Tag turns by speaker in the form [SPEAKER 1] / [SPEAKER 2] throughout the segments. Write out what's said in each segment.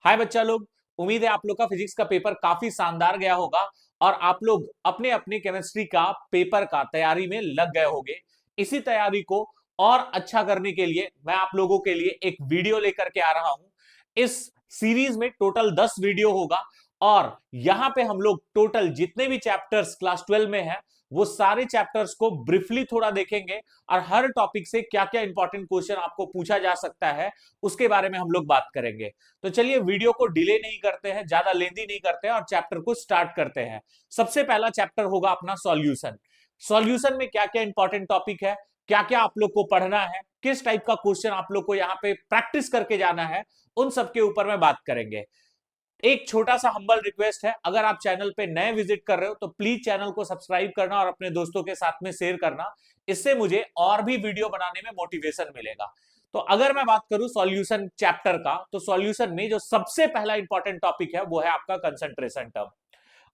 [SPEAKER 1] हाय बच्चा लोग, उम्मीद है आप लोग का फिजिक्स का पेपर काफी शानदार गया होगा और आप लोग अपने अपने केमिस्ट्री का पेपर का तैयारी में लग गए होंगे। इसी तैयारी को और अच्छा करने के लिए मैं आप लोगों के लिए एक वीडियो लेकर के आ रहा हूं। इस सीरीज में टोटल 10 वीडियो होगा और यहां पे हम लोग टोटल जितने भी चैप्टर्स क्लास 12 में है वो सारे चैप्टर्स को ब्रीफली थोड़ा देखेंगे और हर टॉपिक से क्या क्या इंपॉर्टेंट क्वेश्चन आपको पूछा जा सकता है उसके बारे में हम लोग बात करेंगे। तो चलिए वीडियो को डिले नहीं करते हैं, ज्यादा लेंदी नहीं करते हैं और चैप्टर को स्टार्ट करते हैं। सबसे पहला चैप्टर होगा अपना सॉल्यूशन। सॉल्यूशन में क्या क्या इंपॉर्टेंट टॉपिक है, क्या क्या आप लोग को पढ़ना है, किस टाइप का क्वेश्चन आप लोग को यहाँ पे प्रैक्टिस करके जाना है, उन सब के ऊपर में बात करेंगे। एक छोटा सा हम्बल रिक्वेस्ट है, अगर आप चैनल पे नए विजिट कर रहे हो तो प्लीज चैनल को सब्सक्राइब करना और अपने दोस्तों के साथ में शेयर करना। इससे मुझे और भी वीडियो बनाने में मोटिवेशन मिलेगा। तो अगर मैं बात करूं सॉल्यूशन चैप्टर का, तो सॉल्यूशन में जो सबसे पहला इंपॉर्टेंट टॉपिक है वो है आपका कंसंट्रेशन टर्म।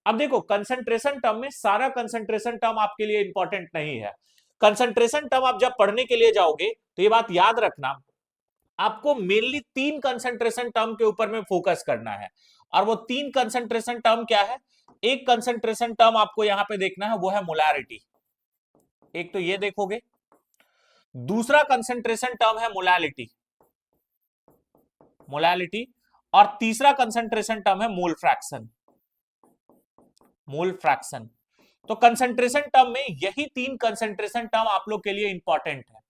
[SPEAKER 1] अब देखो, कंसंट्रेशन टर्म में सारा कंसंट्रेशन टर्म आपके लिए इंपॉर्टेंट नहीं है। कंसंट्रेशन टर्म आप जब पढ़ने के लिए जाओगे तो ये बात याद रखना, आपको मेनली तीन कंसंट्रेशन टर्म के ऊपर में फोकस करना है। और वो तीन कंसंट्रेशन टर्म क्या है? एक कंसंट्रेशन टर्म आपको यहां पे देखना है, वो है मोलैरिटी। एक तो ये देखोगे। दूसरा कंसंट्रेशन टर्म है मोलैलिटी, मोलैलिटी। और तीसरा कंसंट्रेशन टर्म है मोल फ्रैक्शन, मोल फ्रैक्शन। तो कंसंट्रेशन टर्म में यही तीन कंसंट्रेशन टर्म आप लोग के लिए इंपॉर्टेंट है।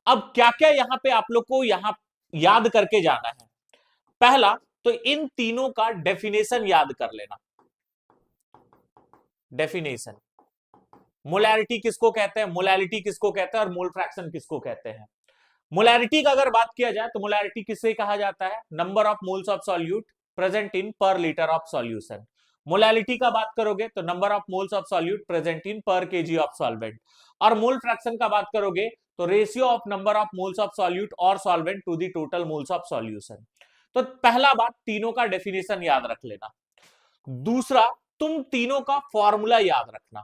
[SPEAKER 1] अब क्या क्या यहां पे आप लोग को यहां याद करके जाना है? पहला तो इन तीनों का डेफिनेशन याद कर लेना। डेफिनेशन, मोलैरिटी किसको कहते हैं, मोलैलिटी किसको कहते हैं और मोल फ्रैक्शन किसको कहते हैं। मोलैरिटी का अगर बात किया जाए तो मोलैरिटी किसे कहा जाता है? Number of moles of solute present in पर लीटर ऑफ सॉल्यूशन। मोलैलिटी का बात करोगे तो number of moles of solute present in पर केजी ऑफ सॉल्वेंट। और मोल फ्रैक्शन का बात करोगे तो ratio of number of moles of solute और solvent to the total moles of solution. तो पहला बात, तीनों का डेफिनेशन याद रख लेना। दूसरा, तुम तीनों का फॉर्मूला याद रखना,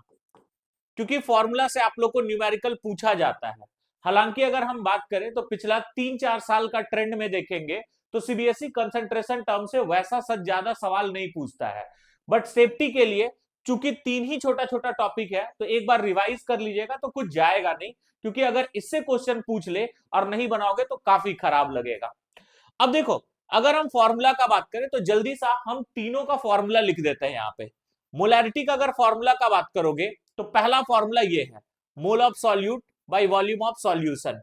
[SPEAKER 1] क्योंकि फॉर्मूला से आप लोग को न्यूमेरिकल पूछा जाता है। हालांकि अगर हम बात करें तो पिछला 3-4 साल का ट्रेंड में देखेंगे तो सीबीएसई कंसंट्रेशन टर्म से वैसा सच ज्यादा सवाल नहीं पूछता है। बट सेफ्टी के लिए, चूंकि तीन ही छोटा छोटा टॉपिक है, तो एक बार रिवाइज कर लीजिएगा तो कुछ जाएगा नहीं, क्योंकि अगर इससे क्वेश्चन पूछ ले और नहीं बनाओगे तो काफी खराब लगेगा। अब देखो, अगर हम फॉर्मूला का बात करें तो जल्दी सा हम तीनों का फॉर्मूला लिख देते हैं यहाँ पे। मोलैरिटी का अगर फॉर्मूला का बात करोगे तो पहला फॉर्मूला ये है, mole of solute by volume of solution.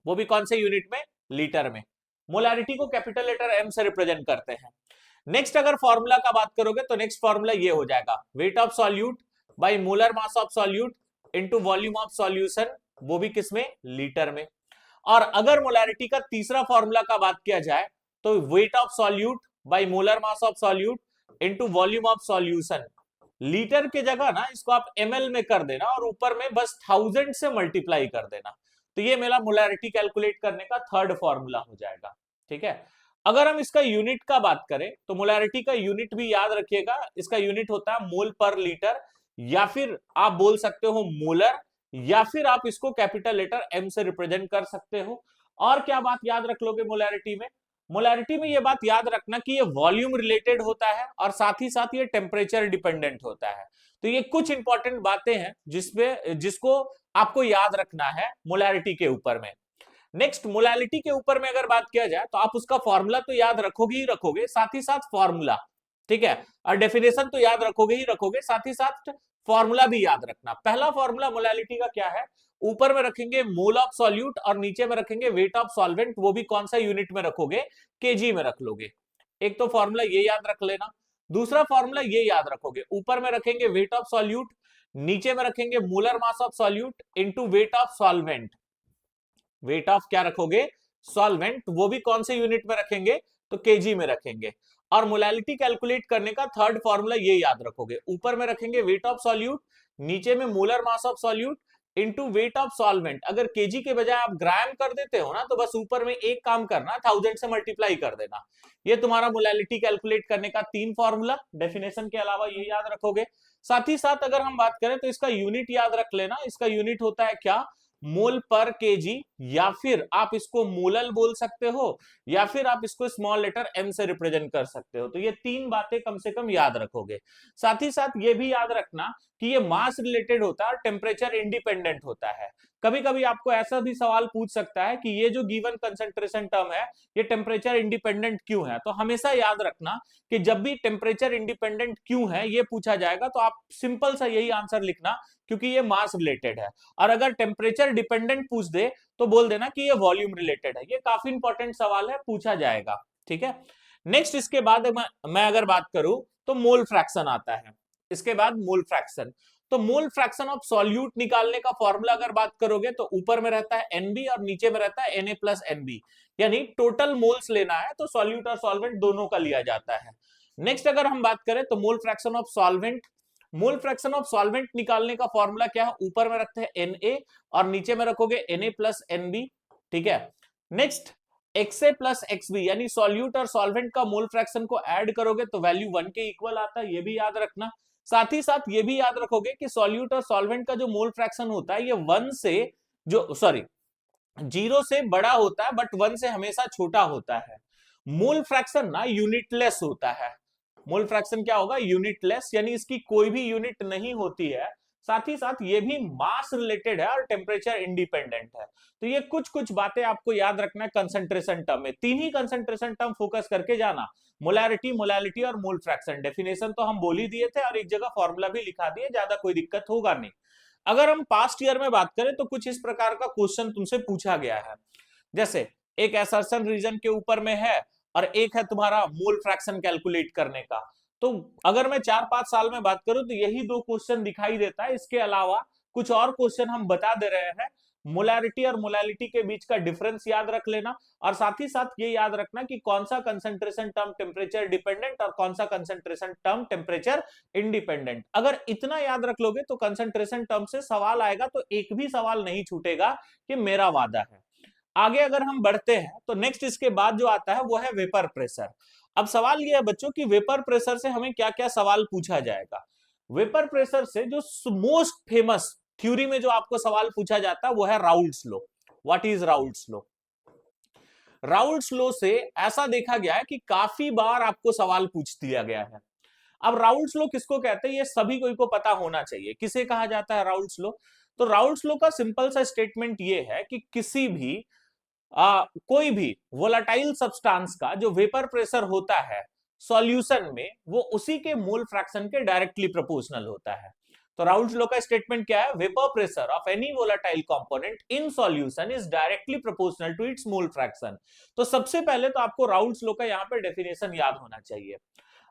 [SPEAKER 1] वो भी कौन से यूनिट में? लीटर में। मोलैरिटी को कैपिटल लेटर एम से रिप्रेजेंट करते हैं। नेक्स्ट अगर फॉर्मूला का बात करोगे तो नेक्स्ट फॉर्मूला ये हो जाएगा, weight of solute by molar mass of solute into volume of solution, वो भी किसमें? लीटर में। और अगर मोलैरिटी का तीसरा फॉर्मूला का बात किया जाए तो weight of solute by molar mass of solute into volume of solution. Litre के जगह ना इसको आप एमएल में कर देना और ऊपर में बस 1000 से मल्टीप्लाई कर देना। तो ये मेरा मोलैरिटी कैलकुलेट करने का थर्ड फॉर्मूला हो जाएगा। ठीक है। अगर हम इसका यूनिट का बात करें तो मोलैरिटी का यूनिट भी याद रखिएगा, इसका यूनिट होता है मोल पर लीटर, या फिर आप बोल सकते हो मोलर, या फिर आप इसको कैपिटल लेटर एम से रिप्रेजेंट कर सकते हो। और क्या बात याद रख लोगे मोलैरिटी में? मोलैरिटी में ये बात याद रखना कि ये वॉल्यूम रिलेटेड होता है और साथ ही साथ ये टेम्परेचर डिपेंडेंट होता है। तो ये कुछ इंपॉर्टेंट बातें हैं जिसको आपको याद रखना है मोलैरिटी के ऊपर में। नेक्स्ट, मोलैलिटी के ऊपर में अगर बात किया जाए तो आप उसका फॉर्मूला तो याद रखोगे ही रखोगे, साथ ही साथ फॉर्मूला, ठीक है, और डेफिनेशन तो याद रखोगे ही रखोगे, साथ ही साथ फॉर्मूला भी याद रखना। पहला फॉर्मूला मोलैलिटी का क्या है? ऊपर में रखेंगे मोल ऑफ सॉल्यूट और नीचे में रखेंगे वेट ऑफ सॉल्वेंट, वो भी कौन सा यूनिट में रखोगे? केजी में रख लोगे। एक तो फॉर्मूला ये याद रख लेना। दूसरा फॉर्मूला ये याद रखोगे, ऊपर में रखेंगे वेट ऑफ सॉल्यूट, नीचे में रखेंगे molar mass of solute into weight of solvent. Weight of क्या रखोगे? सॉल्वेंट, वो भी कौन से यूनिट में रखेंगे? तो केजी में रखेंगे। और मोलैलिटी कैलकुलेट करने का थर्ड फॉर्मूला ये याद रखोगे, ऊपर में रखेंगे वेट ऑफ सॉल्यूट, नीचे में molar mass of solute into weight of solvent. अगर केजी के बजाय आप ग्राम कर देते हो ना, तो बस ऊपर में एक काम करना, 1000 से मल्टीप्लाई कर देना। ये तुम्हारा मोलैलिटी कैलकुलेट करने का तीन फॉर्मूला। डेफिनेशन के अलावा ये याद रखोगे। साथ ही साथ अगर हम बात करें तो इसका यूनिट याद रख लेना, इसका यूनिट होता है क्या? मोल पर केजी, या फिर आप इसको मोलल बोल सकते हो, या फिर आप इसको स्मॉल लेटर m से रिप्रेजेंट कर सकते हो। तो ये तीन बातें कम से कम याद रखोगे। साथ ही साथ ये भी याद रखना कि ये मास रिलेटेड होता है और टेम्परेचर इंडिपेंडेंट होता है। कभी कभी आपको ऐसा भी सवाल पूछ सकता है कि ये जो गिवन कंसंट्रेशन टर्म है ये टेम्परेचर इंडिपेंडेंट क्यों है। तो हमेशा याद रखना कि जब भी टेम्परेचर इंडिपेंडेंट क्यों है ये पूछा जाएगा तो आप सिंपल सा यही आंसर लिखना, क्योंकि ये मास रिलेटेड है। और अगर टेम्परेचर डिपेंडेंट पूछ दे तो बोल देना कि ये वॉल्यूम रिलेटेड है। ये काफी इंपॉर्टेंट सवाल है, पूछा जाएगा। ठीक है, नेक्स्ट इसके बाद मैं अगर बात करूं तो मोल फ्रैक्शन आता है। इसके बाद मोल फ्रैक्शन, तो मोल फ्रैक्शन ऑफ सॉल्यूट निकालने का फॉर्मूला अगर बात करोगे तो ऊपर में रहता है एनबी और नीचे में रहता है Na प्लस एनबी, यानी टोटल मोल्स लेना है तो सॉल्यूट और सॉल्वेंट दोनों का लिया जाता है। नेक्स्ट अगर हम बात करें तो मोल fraction of solvent, mole fraction of solvent निकालने का फॉर्मूला क्या है, ऊपर में रखते हैं Na और नीचे में रखोगे Na प्लस एनबी। ठीक है, नेक्स्ट XA प्लस XB, यानी सॉल्यूट और सॉल्वेंट का मोल फ्रैक्शन को ऐड करोगे तो वैल्यू 1 के इक्वल आता है, ये भी याद रखना। साथ ही साथ ये भी याद रखोगे कि सॉल्यूट और सॉल्वेंट का जो मोल फ्रैक्शन होता है ये 1 से जो सॉरी 0 से बड़ा होता है बट 1 से हमेशा छोटा होता है। मोल फ्रैक्शन ना यूनिटलेस होता है। मोल फ्रैक्शन क्या होगा, यूनिटलेस, यानी इसकी कोई भी यूनिट नहीं होती है। साथ ही साथ ये भी मास रिलेटेड है और टेम्परेचर इंडिपेंडेंट है। तो ये कुछ कुछ बातें आपको याद रखना है कंसंट्रेशन टर्म में। तीन ही कंसंट्रेशन टर्म फोकस करके जाना, मोलैरिटी, मोलैलिटी और मोल फ्रैक्शन। डेफिनेशन तो हम बोल ही दिए थे और एक जगह फॉर्मूला भी लिखा दिए, ज्यादा कोई दिक्कत होगा नहीं। अगर हम पास्ट ईयर में बात करें तो कुछ इस प्रकार का क्वेश्चन तुमसे पूछा गया है, जैसे एक असर्शन रीजन के ऊपर में है और एक है तुम्हारा मोल फ्रैक्शन कैलकुलेट करने का। तो अगर मैं 4-5 साल में बात करूं तो यही दो क्वेश्चन दिखाई देता है। इसके अलावा कुछ और क्वेश्चन हम बता दे रहे हैं। मोलैरिटी और मोलैलिटी के बीच का डिफरेंस याद रख लेना, और साथ ही साथ ये याद रखना कि कौन सा कंसंट्रेशन टर्म टेम्परेचर डिपेंडेंट और कौन सा कंसंट्रेशन टर्म टेम्परेचर इंडिपेंडेंट। अगर इतना याद रख लोगे तो कंसंट्रेशन टर्म से सवाल आएगा तो एक भी सवाल नहीं छूटेगा, कि मेरा वादा है। आगे अगर हम बढ़ते हैं तो नेक्स्ट इसके बाद जो आता है वो है वेपर प्रेशर। अब सवाल ये है बच्चों कि वेपर प्रेशर से हमें क्या क्या सवाल पूछा जाएगा। वेपर प्रेशर से जो मोस्ट फेमस थ्योरी में जो आपको सवाल पूछा जाता है वो है Raoult's law. What is Raoult's law? Raoult's law से ऐसा देखा गया है कि काफी बार आपको सवाल पूछ दिया गया है। अब राउल्ट्स लॉ किसको कहते हैं ये सभी को पता होना चाहिए। किसे कहा जाता है राउल्ट्स लॉ? तो राउल्ट्स लॉ का सिंपल सा स्टेटमेंट ये है कि किसी भी कोई भी वोलाटाइल सब्सटेंस का जो वेपर प्रेशर होता है सॉल्यूशन में, वो उसी के मोल फ्रैक्शन के डायरेक्टली प्रोपोर्शनल होता है। तो राउल्ट्स लॉ का स्टेटमेंट क्या है, vapour pressure of any volatile component in solution is directly proportional to its mole fraction. तो सबसे पहले तो आपको राउल्ट्स लॉ का यहाँ पे डेफिनेशन याद होना चाहिए।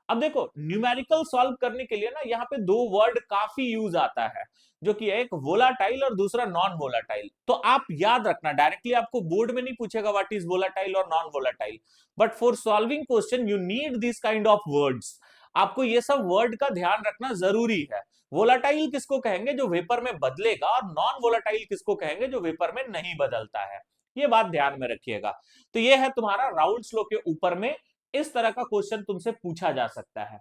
[SPEAKER 1] अब देखो न्यूमेरिकल सॉल्व करने के लिए ना यहाँ पे दो वर्ड काफी यूज आता है, जो कि एक वोलाटाइल और दूसरा नॉन वोलाटाइल। तो आप याद रखना, डायरेक्टली आपको बोर्ड में नहीं पूछेगा व्हाट इज वोलाटाइल और non volatile, but for solving question you need this kind of words. आपको ये सब वर्ड का ध्यान रखना जरूरी है। वोलाटाइल किसको कहेंगे, जो वेपर में बदलेगा, और नॉन वोलाटाइल किसको कहेंगे, जो वेपर में नहीं बदलता है। ये बात ध्यान में रखिएगा। तो ये है तुम्हारा राउल्ट्स लॉ के ऊपर में इस तरह का क्वेश्चन तुमसे पूछा जा सकता है।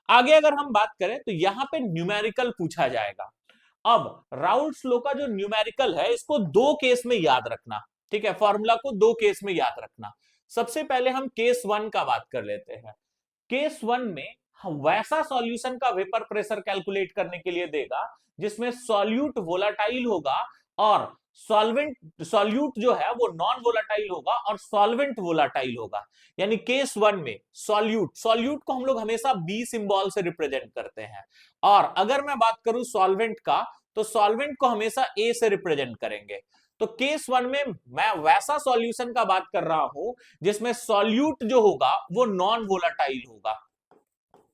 [SPEAKER 1] आगे अगर हम बात करें तो यहां पे न्यूमेरिकल पूछा जाएगा। अब राउल्ट्स लॉ का जो न्यूमेरिकल है इसको दो केस में याद रखना। ठीक है, फॉर्मूला को दो केस में याद रखना। सबसे पहले हम केस 1 का बात कर लेते हैं। केस 1 में हम वैसा सॉल्यूशन का वेपर प्रेशर कैलकुलेट करने के लिए देगा जिसमें सॉल्यूट वोलाटाइल होगा और सॉल्यूट जो है वो नॉन वोलाटाइल होगा और सॉल्वेंट वोलाटाइल होगा। यानी केस 1 में सॉल्यूट को हम लोग हमेशा बी सिंबल से रिप्रेजेंट करते हैं, और अगर मैं बात करूं सॉल्वेंट का तो सॉल्वेंट को हमेशा ए से रिप्रेजेंट करेंगे। तो केस 1 में मैं वैसा सॉल्यूशन का बात कर रहा हूं जिसमें सॉल्यूट जो होगा वो नॉन वोलाटाइल होगा।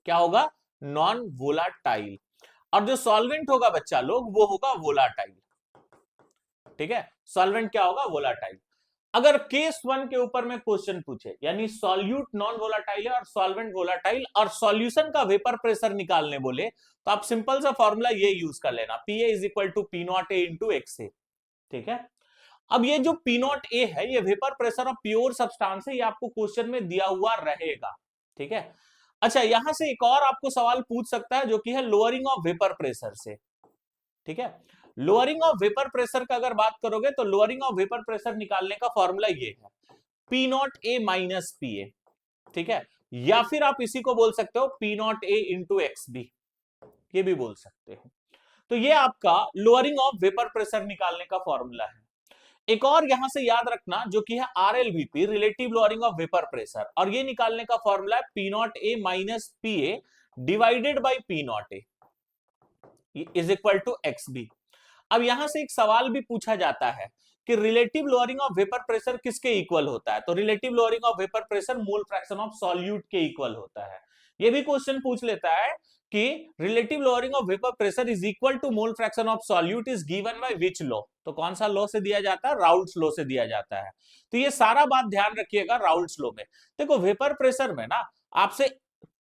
[SPEAKER 1] क्या होगा? Non volatile. और जो सॉल्वेंट होगा बच्चा लोग वो होगा वोलाटाइल। ठीक है, सॉल्वेंट क्या होगा? वोलाटाइल। अगर केस 1 के ऊपर में क्वेश्चन पूछे, यानी सॉल्यूट नॉन वोलाटाइल है और सॉल्वेंट वोलाटाइल, और सॉल्यूशन का वेपर प्रेशर निकालने बोले, तो आप सिंपल सा फॉर्मूला ये यूज कर लेना, PA is equal to P naught A into XA। ठीक है, अब ये जो P नॉट A है ये vapour pressure of pure substance है, ये आपको क्वेश्चन में दिया हुआ रहेगा। ठीक है, अच्छा यहां से एक और आपको सवाल पूछ सकता है जो कि है लोअरिंग ऑफ वेपर प्रेशर से। ठीक है, लोअरिंग ऑफ वेपर प्रेशर का अगर बात करोगे तो लोअरिंग ऑफ वेपर प्रेशर निकालने का फॉर्मूला ये है P naught A minus P ए, ठीक है, या फिर आप इसी को बोल सकते हो P naught A into X B, ये भी बोल सकते हो। तो ये आपका लोअरिंग ऑफ वेपर प्रेशर निकालने का फॉर्मूला है। एक और यहां से याद रखना जो कि है RLVP, relative lowering of vapour pressure, और ये निकालने का फॉर्मूला है P naught A minus P A divided by P naught A is equal to X B. अब यहां से एक सवाल भी पूछा जाता है कि relative lowering of vapour pressure किसके इक्वल होता है, तो relative lowering of vapour pressure mole fraction of solute के इक्वल होता है। ये भी क्वेश्चन पूछ लेता है कि relative lowering of vapour pressure is equal to mole fraction of solute is given by which law, तो कौन सा लॉ से दिया जाता है, राउल्ट्स लॉ से दिया जाता है। तो ये सारा बात ध्यान रखिएगा राउल्ट्स लॉ में। देखो वेपर प्रेशर में ना आपसे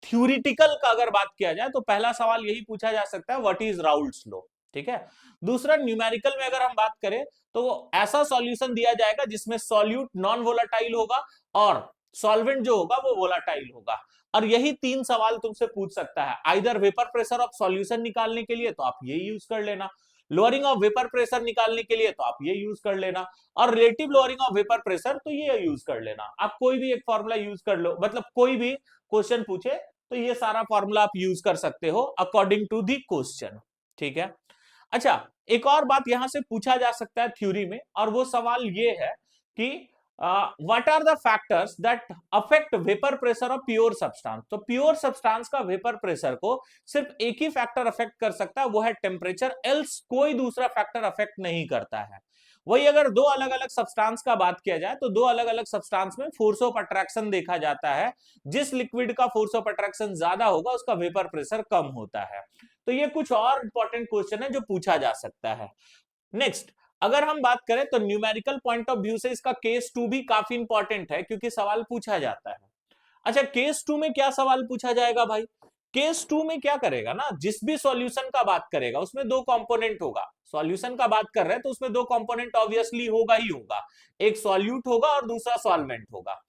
[SPEAKER 1] थ्योरेटिकल का अगर बात किया जाए तो पहला सवाल यही पूछा जा सकता है व्हाट इज राउल्ट्स लॉ, ठीक है। दूसरा न्यूमेरिकल में अगर हम बात करें तो ऐसा सॉल्यूशन दिया जाएगा जिसमें सॉल्यूट नॉन वोलाटाइल होगा और सॉल्वेंट जो होगा वो वोलाटाइल होगा, और यही तीन सवाल तुमसे पूछ सकता है। Either vapour pressure of solution निकालने के लिए तो आप ये यूज कर लेना, लोअरिंग ऑफ वेपर प्रेशर निकालने के लिए तो आप ये यूज कर लेना, और relative lowering of vapour pressure तो ये यूज कर लेना। आप कोई भी एक फॉर्मूला यूज कर लो, मतलब कोई भी क्वेश्चन पूछे तो ये सारा फॉर्मूला आप यूज कर सकते हो अकॉर्डिंग टू दी क्वेश्चन, ठीक है। अच्छा, एक और बात यहां से पूछा जा सकता है थ्योरी में, और वो सवाल ये है कि what are the factors that affect vapour pressure of pure substance. तो प्योर सब्सटेंस का वेपर प्रेशर को सिर्फ एक ही फैक्टर अफेक्ट कर सकता है, वो है टेम्परेचर, एल्स कोई दूसरा फैक्टर अफेक्ट नहीं करता है। वही अगर दो अलग अलग सब्सटेंस का बात किया जाए तो दो अलग अलग सब्सटेंस में फोर्स ऑफ अट्रैक्शन देखा जाता है, जिस लिक्विड का फोर्स ऑफ अट्रैक्शन ज्यादा होगा उसका वेपर प्रेशर कम होता है। तो ये कुछ और इंपॉर्टेंट क्वेश्चन है जो पूछा जा सकता है। नेक्स्ट, अगर हम बात करें तो न्यूमेरिकल पॉइंट ऑफ व्यू से इसका केस 2 भी काफी इंपॉर्टेंट है क्योंकि सवाल पूछा जाता है। अच्छा, केस 2 में क्या सवाल पूछा जाएगा भाई, केस 2 में क्या करेगा ना, जिस भी सॉल्यूशन का बात करेगा उसमें दो कंपोनेंट होगा, सॉल्यूशन का बात कर रहे हैं तो उसमें दो कंपोनेंट ऑब्वियसली होगा ही होगा, एक सॉल्यूट होगा और दूसरा सॉल्वेंट होगा।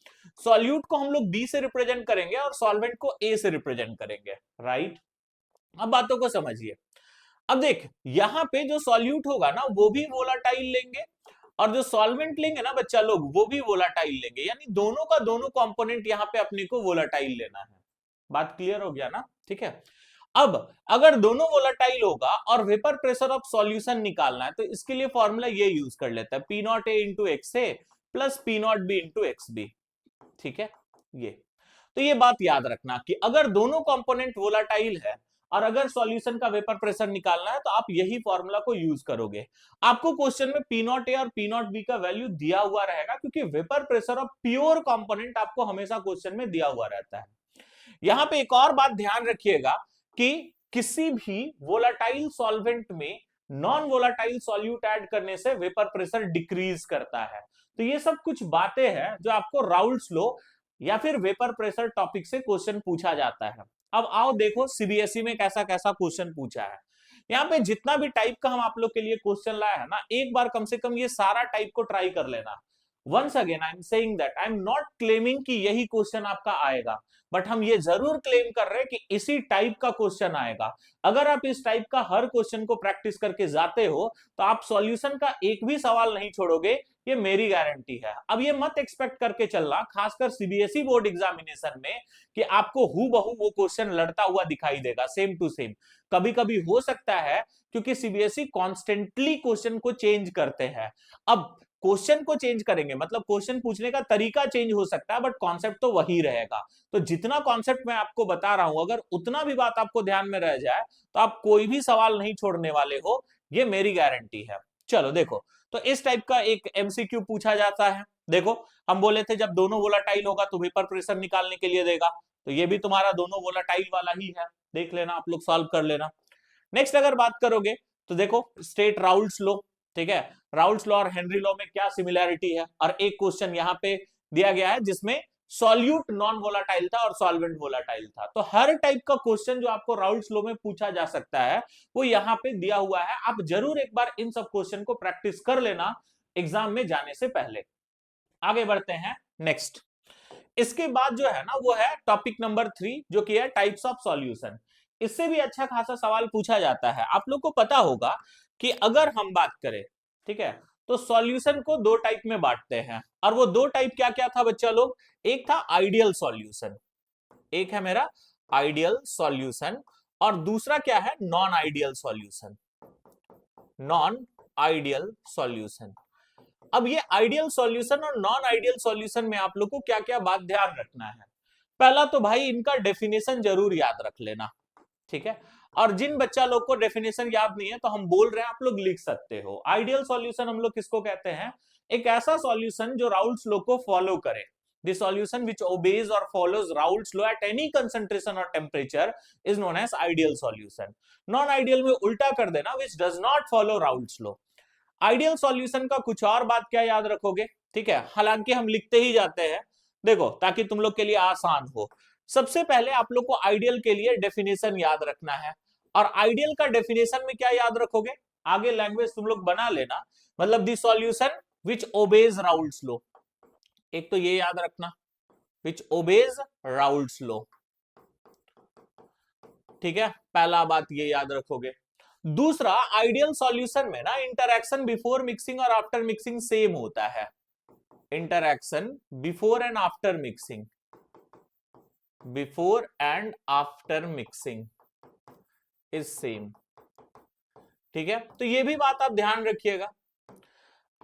[SPEAKER 1] सॉल्यूट को हम लोग बी से रिप्रेजेंट करेंगे और सॉल्वेंट को ए से रिप्रेजेंट करेंगे, राइट। अब बातों को समझिए। अब देख यहां पे जो सॉल्यूट होगा ना वो भी वोलाटाइल लेंगे, और जो सॉल्वेंट लेंगे ना बच्चा लोग वो भी वोलाटाइल लेंगे, यानी दोनों का दोनों कंपोनेंट यहाँ पे अपने को वोलाटाइल लेना है। बात क्लियर हो गया ना, ठीक है। अब अगर दोनों वोलाटाइल होगा और वेपर प्रेशर ऑफ सॉल्यूशन निकालना है तो इसके लिए फॉर्मूला ये यूज कर लेता है P naught A into X A plus P naught B into X B, ठीक है। ये तो ये बात याद रखना कि अगर दोनों कंपोनेंट वोलाटाइल है और अगर सॉल्यूशन का वेपर प्रेशर निकालना है तो आप यही फॉर्मूला को यूज करोगे। आपको क्वेश्चन में पी नॉट ए और पी नॉट बी का वैल्यू दिया हुआ रहेगा क्योंकि vapour pressure of pure component आपको हमेशा क्वेश्चन में दिया हुआ रहता है। यहां पे एक और बात ध्यान रखिएगा कि किसी भी वोलाटाइल सॉल्वेंट में नॉन वोलाटाइल सॉल्यूट ऐड करने से वेपर प्रेशर डिक्रीज करता है। तो ये सब कुछ बातें हैं जो आपको राउल्ट्स लॉ या फिर वेपर प्रेशर टॉपिक से क्वेश्चन पूछा जाता है। अब आओ देखो सीबीएसई में कैसा कैसा क्वेश्चन पूछा है। यहाँ पे जितना भी टाइप का हम आप लोग के लिए क्वेश्चन लाया है ना, एक बार कम से कम ये सारा टाइप को ट्राई कर लेना। Once again I am saying that I am not claiming कि यही क्वेश्चन आपका आएगा, बट हम ये जरूर क्लेम कर रहे हैं कि इसी टाइप का क्वेश्चन आएगा। अगर आप इस टाइप का हर क्वेश्चन को प्रैक्टिस करके जाते हो तो आप सॉल्यूशन का एक भी सवाल नहीं छोड़ोगे, ये मेरी गारंटी है। अब ये मत एक्सपेक्ट करके चलना खासकर सीबीएसई बोर्ड एग्जामिनेशन में कि आपको हूबहू वो क्वेश्चन लड़ता हुआ दिखाई देगा सेम टू सेम। कभी कभी हो सकता है क्योंकि सीबीएसई कॉन्स्टेंटली क्वेश्चन को चेंज करते हैं। अब क्वेश्चन को चेंज करेंगे मतलब क्वेश्चन पूछने का तरीका चेंज हो सकता है बट कॉन्सेप्ट तो वही रहेगा। तो जितना कॉन्सेप्ट मैं आपको बता रहा हूं अगर उतना भी बात आपको ध्यान में रह जाए तो आप कोई भी सवाल नहीं छोड़ने वाले हो, ये मेरी गारंटी है। चलो देखो, तो इस टाइप का एक एमसीक्यू पूछा जाता है। देखो हम बोले थे जब दोनों वोलाटाइल होगा तो वेपर प्रेशर निकालने के लिए देगा, तो ये भी तुम्हारा दोनों वोलाटाइल वाला ही है, देख लेना आप लोग सॉल्व कर लेना। नेक्स्ट अगर बात करोगे तो देखो स्टेट राउल्ट्स लॉ, ठीक है। राउल्ट्स लॉ और हेनरी लॉ में क्या सिमिलैरिटी है, और एक क्वेश्चन यहाँ पे दिया गया है जिसमें सॉल्यूट नॉन वोलाटाइल था और सॉल्वेंट वोलाटाइल था। तो हर टाइप का क्वेश्चन जो आपको राउल्ट्स लॉ में पूछा जा सकता है वो यहाँ पे दिया हुआ है। आप जरूर एक बार इन सब क्वेश्चन को प्रैक्टिस कर लेना एग्जाम में जाने से पहले। आगे बढ़ते हैं नेक्स्ट। इसके बाद जो है ना वो है टॉपिक नंबर 3 जो कि है टाइप्स ऑफ सॉल्यूशन। इससे भी अच्छा खासा सवाल पूछा जाता है। आप लोग को पता होगा कि अगर हम बात करें, ठीक है, तो सॉल्यूशन को दो टाइप में बांटते हैं, और वो दो टाइप क्या क्या था बच्चा लोग? एक था आइडियल सॉल्यूशन, एक है मेरा आइडियल सॉल्यूशन, और दूसरा क्या है? Non ideal solution, non ideal solution. अब ये आइडियल सॉल्यूशन और नॉन आइडियल सॉल्यूशन में आप लोग को क्या क्या बात ध्यान रखना है? पहला तो भाई इनका डेफिनेशन जरूर याद रख लेना, ठीक है, और जिन बच्चा लोग को डेफिनेशन याद नहीं है तो हम बोल रहे हैं, आप लोग लिख सकते हो। आइडियल सॉल्यूशन हम लोग किसको कहते हैं? एक ऐसा सॉल्यूशन जो राउल्ट्स लॉ को फॉलो करे, the solution which obeys or follows Raoult's law at any concentration or temperature is known as ideal solution. non ideal में उल्टा कर देना, which does not follow Raoult's law. Ideal solution का कुछ और बात क्या याद रखोगे? ठीक है, हालांकि हम लिखते ही जाते हैं, देखो ताकि तुम लोग के लिए आसान हो। सबसे पहले आप लोग को आइडियल के लिए डेफिनेशन याद रखना है, और आइडियल का डेफिनेशन में क्या याद रखोगे? आगे लैंग्वेज तुम लोग बना लेना, मतलब the solution which obeys Raoult's law, एक तो ये याद रखना, विच ओबेज राउल्ट्स लॉ, ठीक है, पहला बात ये याद रखोगे। दूसरा, आइडियल सॉल्यूशन में ना इंटरैक्शन बिफोर मिक्सिंग और आफ्टर मिक्सिंग सेम होता है, interaction before and after mixing, before and after mixing is same, ठीक है, तो ये भी बात आप ध्यान रखिएगा।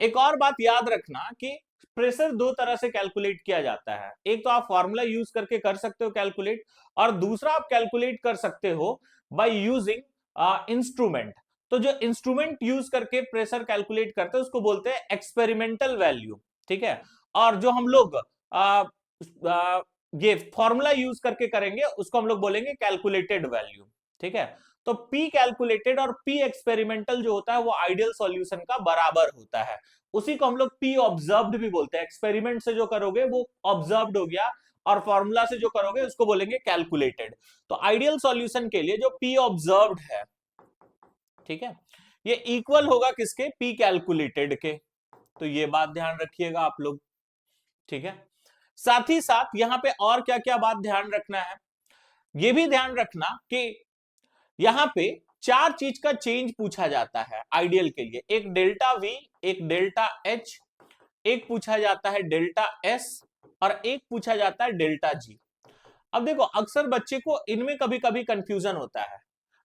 [SPEAKER 1] एक और बात याद रखना कि प्रेशर दो तरह से कैलकुलेट किया जाता है, एक तो आप फॉर्मूला यूज करके कर सकते हो कैलकुलेट, और दूसरा आप कैलकुलेट कर सकते हो बाय यूजिंग इंस्ट्रूमेंट। तो जो इंस्ट्रूमेंट यूज करके प्रेशर कैलकुलेट करते हैं उसको बोलते हैं एक्सपेरिमेंटल वैल्यू, ठीक है, और जो हम लोग ये फॉर्मूला यूज करके करेंगे उसको हम लोग बोलेंगे कैलकुलेटेड वैल्यू, ठीक है। तो P कैलकुलेटेड और P एक्सपेरिमेंटल जो होता है वो आइडियल सॉल्यूशन का बराबर होता है, उसी को हम लोग P ऑब्जर्व्ड भी बोलते हैं। एक्सपेरिमेंट से जो करोगे वो ऑब्जर्व्ड हो गया, और फॉर्मूला से जो करोगे उसको बोलेंगे कैलकुलेटेड। तो आइडियल सॉल्यूशन के लिए जो P ऑब्जर्व्ड है, ठीक है, ये इक्वल होगा किसके? P कैलकुलेटेड के, तो ये बात ध्यान रखिएगा आप लोग, ठीक है। साथ ही साथ यहां पे और क्या क्या बात ध्यान रखना है, ये भी ध्यान रखना कि यहां पे चार चीज का चेंज पूछा जाता है आइडियल के लिए, एक डेल्टा V, एक डेल्टा H, एक पूछा जाता है डेल्टा S, और एक पूछा जाता है डेल्टा G। अब देखो अक्सर बच्चे को इनमें कभी कभी कंफ्यूजन होता है।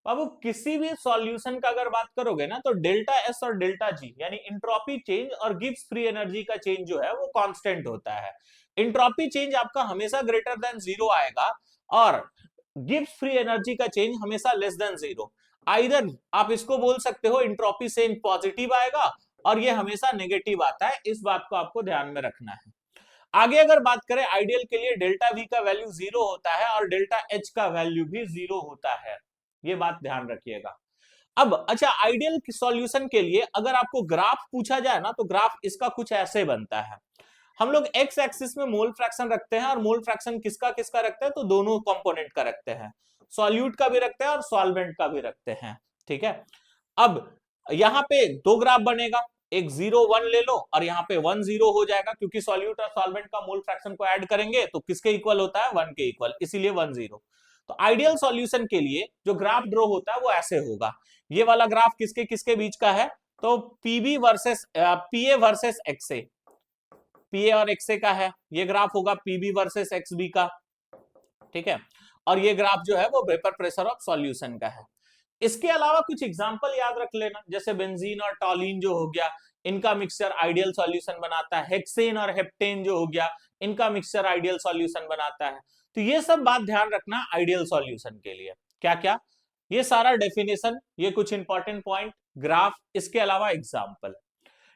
[SPEAKER 1] बाबू किसी भी सॉल्यूशन का अगर बात करोगे ना तो डेल्टा S और डेल्टा G यानी इंट्रोपी चेंज और गिब्स फ्री एनर्जी का चेंज जो है वो कांस्टेंट होता है। इंट्रोपी चेंज आपका हमेशा ग्रेटर देन 0 आएगा, और गिब्स फ्री एनर्जी का चेंज हमेशा लेस देन 0। आइदर आप इसको बोल सकते हो इंट्रोपी चेंज पॉजिटिव आएगा और ये हमेशा नेगेटिव आता है, इस बात को आपको ध्यान में रखना है। आगे अगर बात करें आइडियल के लिए डेल्टा V का वैल्यू 0 होता है और डेल्टा H का वैल्यू भी 0 होता है, ये बात ध्यान रखिएगा। अब अच्छा, आइडियल सॉल्यूशन के लिए अगर आपको ग्राफ पूछा जाए ना तो ग्राफ इसका कुछ ऐसे बनता है। हम लोग एक्स एक्सिस में मोल फ्रैक्शन रखते हैं, और मोल फ्रैक्शन किसका किसका रखते हैं? तो दोनों कंपोनेंट का रखते हैं, सॉल्यूट का भी रखते हैं और सॉल्वेंट का भी रखते हैं, ठीक है। अब यहां पे दो ग्राफ बनेगा, एक 0 1 ले लो और यहाँ पे 1 0 हो जाएगा, क्योंकि सॉल्यूट और सॉल्वेंट का मोल फ्रैक्शन को ऐड करेंगे तो किसके इक्वल होता है? 1 के इक्वल, इसीलिए 1 0। तो आइडियल सॉल्यूशन के लिए जो ग्राफ ड्रॉ होता है वो ऐसे होगा। ये वाला ग्राफ किसके किसके बीच का है? तो पीबी वर्सेस पीए वर्सेस एक्सए, पीए और एक्सए का है। ये ग्राफ होगा पीबी वर्सेस एक्सबी का, ठीक है। और ये ग्राफ जो है वो वेपर प्रेशर ऑफ सॉल्यूशन का है। इसके अलावा कुछ एग्जांपल याद रख लेना, जैसे बेंजीन और टॉलिन जो हो गया, इनका मिक्सचर आइडियल सॉल्यूशन बनाता है। हेक्सेन और हेप्टेन जो हो गया, इनका मिक्सचर आइडियल सॉल्यूशन बनाता है। तो ये सब बात ध्यान रखना आइडियल सॉल्यूशन के लिए। क्या क्या? ये सारा डेफिनेशन, ये कुछ इंपॉर्टेंट पॉइंट, ग्राफ, इसके अलावा एग्जाम्पल।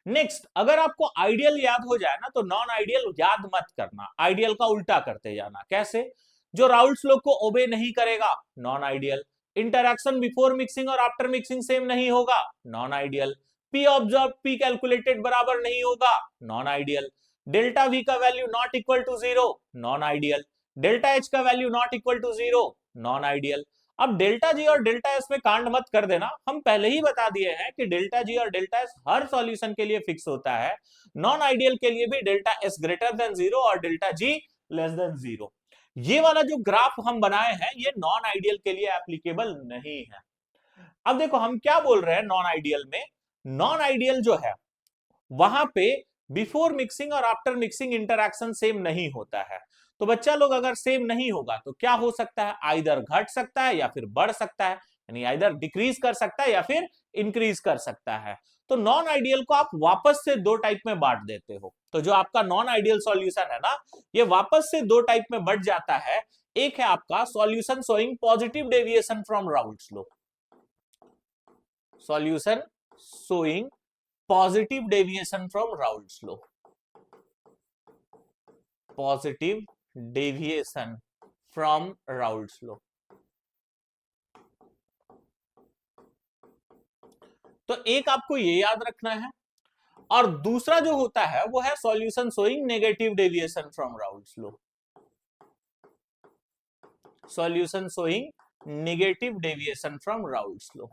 [SPEAKER 1] नेक्स्ट, अगर आपको आइडियल याद हो जाए ना तो नॉन आइडियल याद मत करना, आइडियल का उल्टा करते जाना। कैसे? जो राउल्ट्स लॉ को ओबे नहीं करेगा, non ideal. Interaction before mixing और आफ्टर मिक्सिंग सेम नहीं होगा, non ideal. P observe P calculated बराबर नहीं होगा, नॉन आइडियल। डेल्टा V का value not equal to 0, non ideal. Delta H का value not equal to 0, non ideal. अब delta G और डेल्टा S में कांड मत कर देना, हम पहले ही बता दिए हैं कि डेल्टा G और डेल्टा S हर सॉल्यूशन के लिए फिक्स होता है। नॉन आइडियल के लिए भी डेल्टा S ग्रेटर देन 0 और डेल्टा G लेस देन 0। ये वाला जो ग्राफ हम बनाए हैं ये नॉन आइडियल के लिए एप्लीकेबल नहीं है। अब देखो हम क्या बोल रहे हैं नॉन आइडियल में, नॉन आइडियल जो है वहां पे बिफोर मिक्सिंग और आफ्टर मिक्सिंग इंटरैक्शन सेम नहीं होता है। तो बच्चा लोग अगर सेम नहीं होगा तो क्या हो सकता है, आइदर घट सकता है या फिर बढ़ सकता है, यानी आइदर डिक्रीज कर सकता है या फिर इंक्रीज कर सकता है। तो नॉन आइडियल को आप वापस से दो टाइप में बांट देते हो। तो जो आपका नॉन आइडियल सॉल्यूशन है ना, ये वापस से दो टाइप में बढ़ जाता है। एक है आपका solution showing positive deviation from Raoult's law, solution showing positive deviation from Raoult's law, positive deviation from Raoult's law. तो एक आपको ये याद रखना है, और दूसरा जो होता है वो है solution showing negative deviation from Raoult's law, solution showing negative deviation from Raoult's law.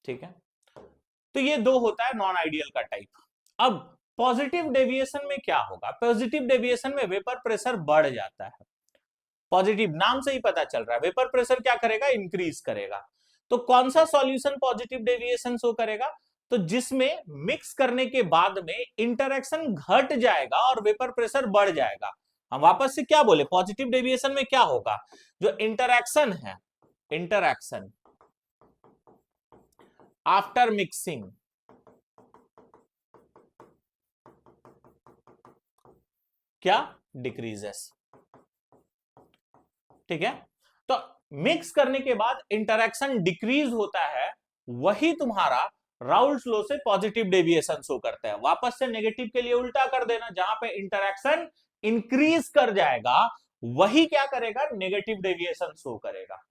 [SPEAKER 1] ठीक है, तो ये दो होता है नॉन आइडियल का टाइप। अब पॉजिटिव डेविएशन में क्या होगा, पॉजिटिव डेविएशन में वेपर प्रेशर बढ़ जाता है। पॉजिटिव नाम से ही पता चल रहा है, वेपर प्रेशर क्या करेगा, इंक्रीज करेगा। तो कौन सा सॉल्यूशन पॉजिटिव डेविएशन शो करेगा, तो जिसमें मिक्स करने के बाद में इंटरेक्शन घट जाएगा और वेपर प्रेशर बढ़ जाएगा। हम वापस से क्या बोले, पॉजिटिव डेविएशन में क्या होगा, जो इंटरेक्शन है, इंटरेक्शन आफ्टर मिक्सिंग क्या डिक्रीजेस। ठीक है, तो मिक्स करने के बाद इंटरेक्शन डिक्रीज होता है, वही तुम्हारा राउल्ट्स लॉ से पॉजिटिव डेविएशन शो करता है। वापस से नेगेटिव के लिए उल्टा कर देना, जहां पे इंटरेक्शन इंक्रीज कर जाएगा वही क्या करेगा, नेगेटिव डेविएशन शो करेगा।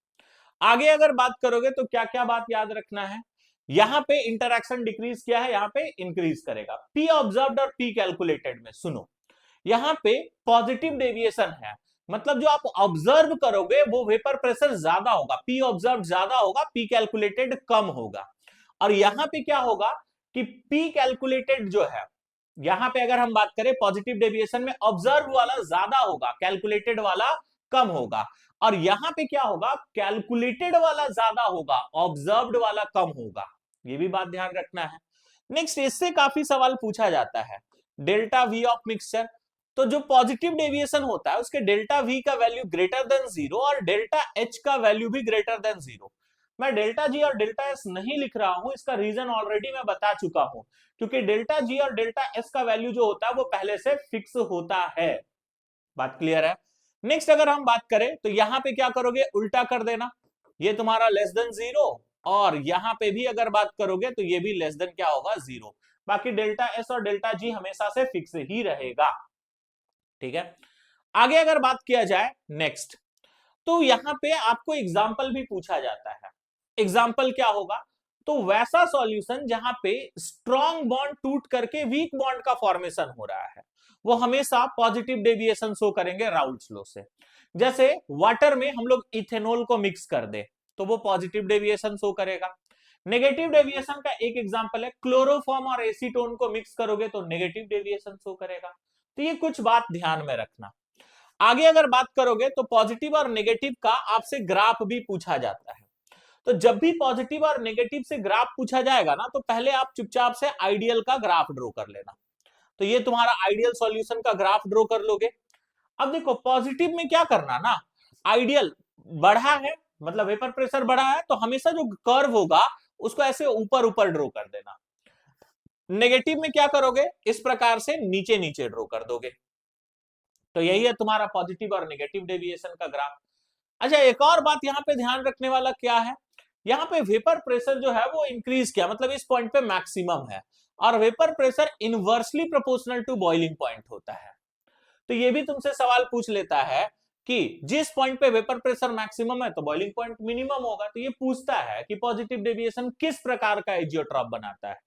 [SPEAKER 1] आगे अगर बात करोगे तो क्या क्या बात याद रखना है, यहां पे इंटरेक्शन डिक्रीज किया है, यहां पे इंक्रीज करेगा। पी ऑब्जर्व्ड और पी कैलकुलेटेड में सुनो, यहां पे पॉजिटिव डेविएशन है, मतलब जो आप ऑब्जर्व करोगे वो वेपर प्रेशर ज्यादा होगा, पी ऑब्जर्व ज्यादा होगा, पी कैलकुलेटेड कम होगा। और यहां पे क्या होगा कि पी कैलकुलेटेड जो है, यहां पे अगर हम बात करें पॉजिटिव डेविएशन में ऑब्जर्व वाला ज्यादा होगा, कैलकुलेटेड वाला कम होगा। और यहां पे क्या होगा, कैलकुलेटेड वाला ज्यादा होगा, ऑब्जर्व्ड वाला कम होगा। ये भी बात ध्यान रखना है। नेक्स्ट, इससे काफी सवाल पूछा जाता है, डेल्टा वी ऑफ मिक्सचर। तो जो पॉजिटिव डेविएशन होता है उसके डेल्टा वी का वैल्यू ग्रेटर देन जीरो और डेल्टा एच का वैल्यू भी ग्रेटर देन जीरो। मैं डेल्टा जी और डेल्टा एस नहीं लिख रहा हूं, इसका रीजन ऑलरेडी मैं बता चुका हूं, क्योंकि डेल्टा जी और डेल्टा एस का वैल्यू जो होता है वो पहले से फिक्स होता है। बात क्लियर है। नेक्स्ट अगर हम बात करें तो यहां पे क्या करोगे, उल्टा कर देना, ये तुम्हारा लेस देन जीरो, और यहां पे भी अगर बात करोगे तो ये भी लेस देन क्या होगा, जीरो। बाकी डेल्टा एस और डेल्टा जी हमेशा से फिक्स ही रहेगा। ठीक है, आगे अगर बात किया जाए नेक्स्ट, तो यहां पे आपको एग्जाम्पल भी पूछा जाता है। एग्जाम्पल क्या होगा, तो वैसा सॉल्यूशन जहां पे स्ट्रॉन्ग बॉन्ड टूट करके वीक बॉन्ड का फॉर्मेशन हो रहा है, वो हमेशा पॉजिटिव डेविएशन शो करेंगे राउल्ट्स लॉ से। जैसे वाटर में हम लोग इथेनॉल को मिक्स कर दे तो वो पॉजिटिव डेविएशन शो करेगा। नेगेटिव डेविएशन का एक एग्जांपल है, क्लोरोफॉर्म और एसीटोन को मिक्स करोगे तो नेगेटिव डेविएशन शो करेगा। तो ये कुछ बात ध्यान में रखना। आगे अगर बात करोगे तो पॉजिटिव और नेगेटिव का आपसे ग्राफ भी पूछा जाता है। तो जब भी पॉजिटिव और नेगेटिव से ग्राफ पूछा जाएगा ना, तो पहले आप चुपचाप से आइडियल का ग्राफ ड्रॉ कर लेना। तो ये तुम्हारा आइडियल सॉल्यूशन का ग्राफ ड्रॉ कर लोगे। अब देखो पॉजिटिव में क्या करना ना, आइडियल बढ़ा है, मतलब वेपर प्रेशर बढ़ा है, तो हमेशा जो कर्व होगा उसको ऐसे ऊपर ऊपर ड्रॉ कर देना। नेगेटिव में क्या करोगे, इस प्रकार से नीचे नीचे ड्रॉ कर दोगे। तो यही है तुम्हारा पॉजिटिव और नेगेटिव डेविएशन का ग्राफ। अच्छा, एक और बात यहां पे ध्यान रखने वाला क्या है, यहाँ पे वेपर प्रेशर जो है वो इंक्रीज किया, मतलब इस पॉइंट पे मैक्सिमम है, और vapour pressure inversely proportional to boiling point होता है। तो ये भी तुमसे सवाल पूछ लेता है कि जिस पॉइंट पे वेपर प्रेशर मैक्सिमम है तो बॉइलिंग पॉइंट मिनिमम होगा। तो ये पूछता है कि पॉजिटिव डेविएशन किस प्रकार का एजियोट्रॉप बनाता है।